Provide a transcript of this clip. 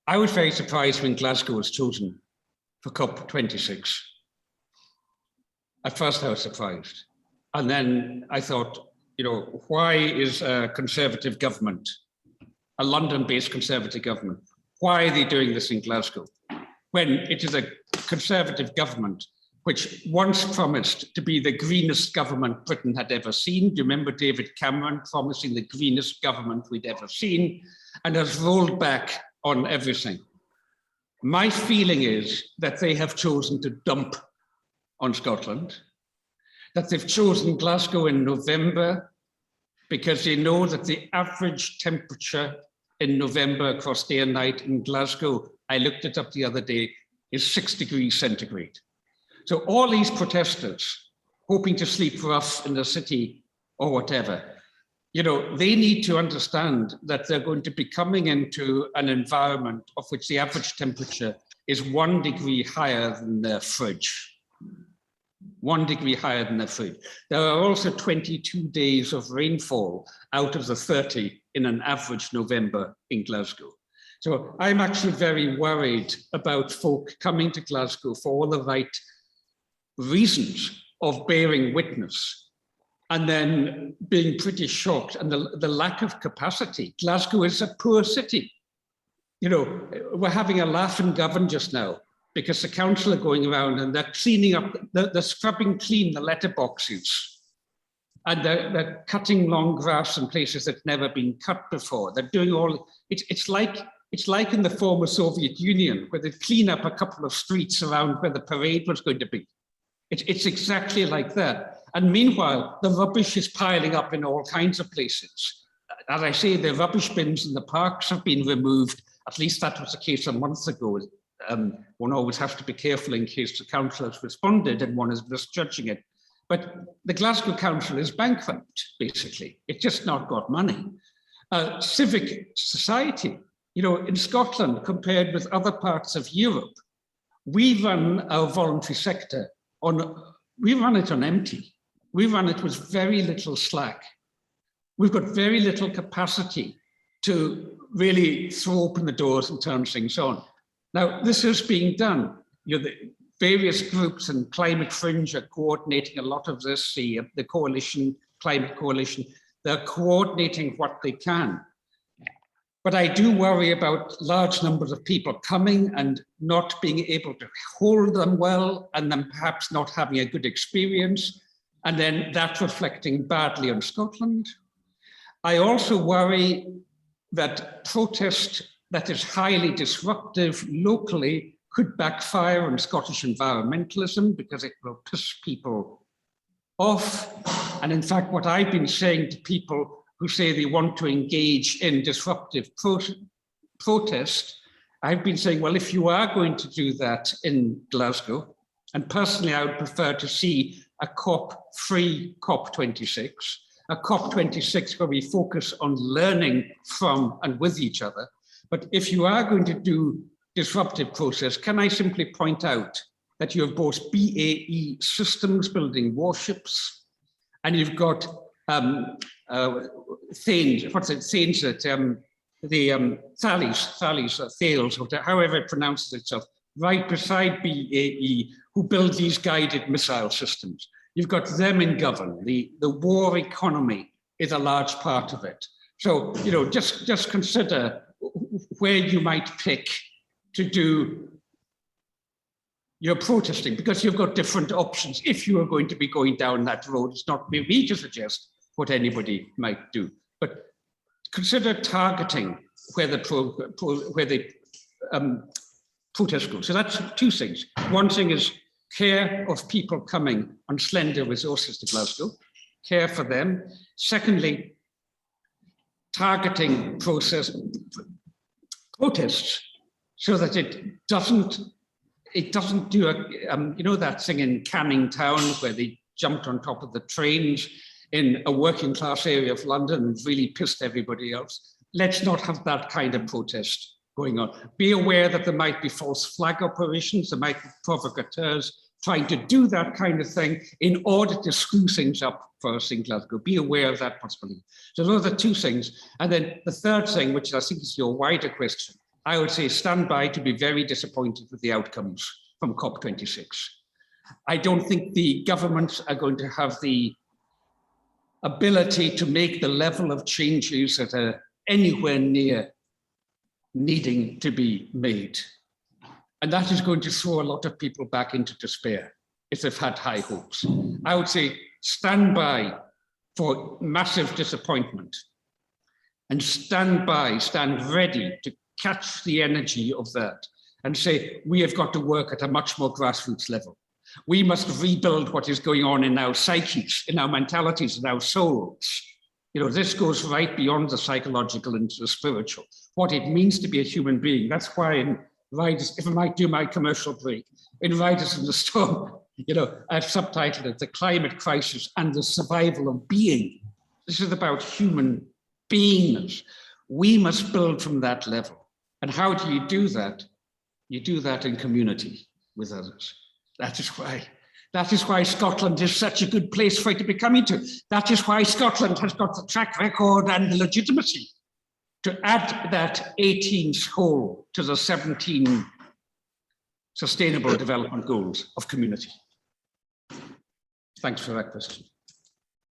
I was very surprised when Glasgow was chosen for COP26. At first I was surprised. And then I thought, you know, why is a Conservative government, a London-based Conservative government, why are they doing this in Glasgow? When it is a Conservative government which once promised to be the greenest government Britain had ever seen. Do you remember David Cameron promising the greenest government we'd ever seen, and has rolled back on everything? My feeling is that they have chosen to dump on Scotland, that they've chosen Glasgow in November because they know that the average temperature in November across day and night in Glasgow, I looked it up the other day, is 6 degrees centigrade. So all these protesters hoping to sleep rough in the city or whatever, you know, they need to understand that they're going to be coming into an environment of which the average temperature is 1 degree higher than their fridge. 1 degree higher than their fridge. There are also 22 days of rainfall out of the 30 in an average November in Glasgow. So I'm actually very worried about folk coming to Glasgow for all the right reasons of bearing witness and then being pretty shocked, and the lack of capacity. Glasgow is a poor city. You know, we're having a laugh in Govan just now because the council are going around and they're cleaning up, they're scrubbing clean the letterboxes, and they're cutting long grass in places that's never been cut before. They're doing all, it's like in the former Soviet Union, where they clean up a couple of streets around where the parade was going to be. It's exactly like that. And meanwhile, the rubbish is piling up in all kinds of places. As I say, the rubbish bins in the parks have been removed. At least that was the case a month ago. One always has to be careful in case the council has responded and one is misjudging it. But the Glasgow Council is bankrupt, basically. It's just not got money. Civic society, you know, in Scotland, compared with other parts of Europe, we run our voluntary sector we run it on empty. We run it with very little slack. We've got very little capacity to really throw open the doors and turn things on. Now, this is being done. You know, the various groups and Climate Fringe are coordinating a lot of this, the coalition, Climate Coalition, they're coordinating what they can. But I do worry about large numbers of people coming and not being able to hold them well, and then perhaps not having a good experience, and then that reflecting badly on Scotland. I also worry that protest that is highly disruptive locally could backfire on Scottish environmentalism because it will piss people off. And in fact, what I've been saying to people who say they want to engage in disruptive protest, I've been saying, well, if you are going to do that in Glasgow, and personally I would prefer to see a COP-free COP26, a COP26 where we focus on learning from and with each other. But if you are going to do disruptive process, can I simply point out that you have both BAE systems building warships, and you've got Thales, however it pronounces itself, right beside BAE, who build these guided missile systems. You've got them in Govan. The war economy is a large part of it. So, you know, just consider where you might pick to do your protesting, because you've got different options if you are going to be going down that road. It's not me to suggest what anybody might do, but consider targeting where the protest goes. So that's two things. One thing is care of people coming on slender resources to Glasgow, care for them. Secondly, targeting protests so that it doesn't do you know that thing in Canning Town where they jumped on top of the trains in a working class area of London and really pissed everybody else. Let's not have that kind of protest going on. Be aware that there might be false flag operations, there might be provocateurs trying to do that kind of thing in order to screw things up for us in Glasgow. Be aware of that possibility. So those are two things. And then the third thing, which I think is your wider question, I would say stand by to be very disappointed with the outcomes from COP26. I don't think the governments are going to have the ability to make the level of changes that are anywhere near needing to be made. And that is going to throw a lot of people back into despair if they've had high hopes. I would say stand by for massive disappointment and stand ready to catch the energy of that and say, we have got to work at a much more grassroots level. We must rebuild what is going on in our psyches, in our mentalities, in our souls. You know, this goes right beyond the psychological into the spiritual, what it means to be a human being. That's why in Riders, if I might do my commercial break, in Riders in the Storm, you know, I've subtitled it, The Climate Crisis and the Survival of Being. This is about human beingness. We must build from that level. And how do you do that? You do that in community with others. That is why Scotland is such a good place for it to be coming to. That is why Scotland has got the track record and the legitimacy to add that 18th hole to the 17 Sustainable Development Goals of community. Thanks for that question.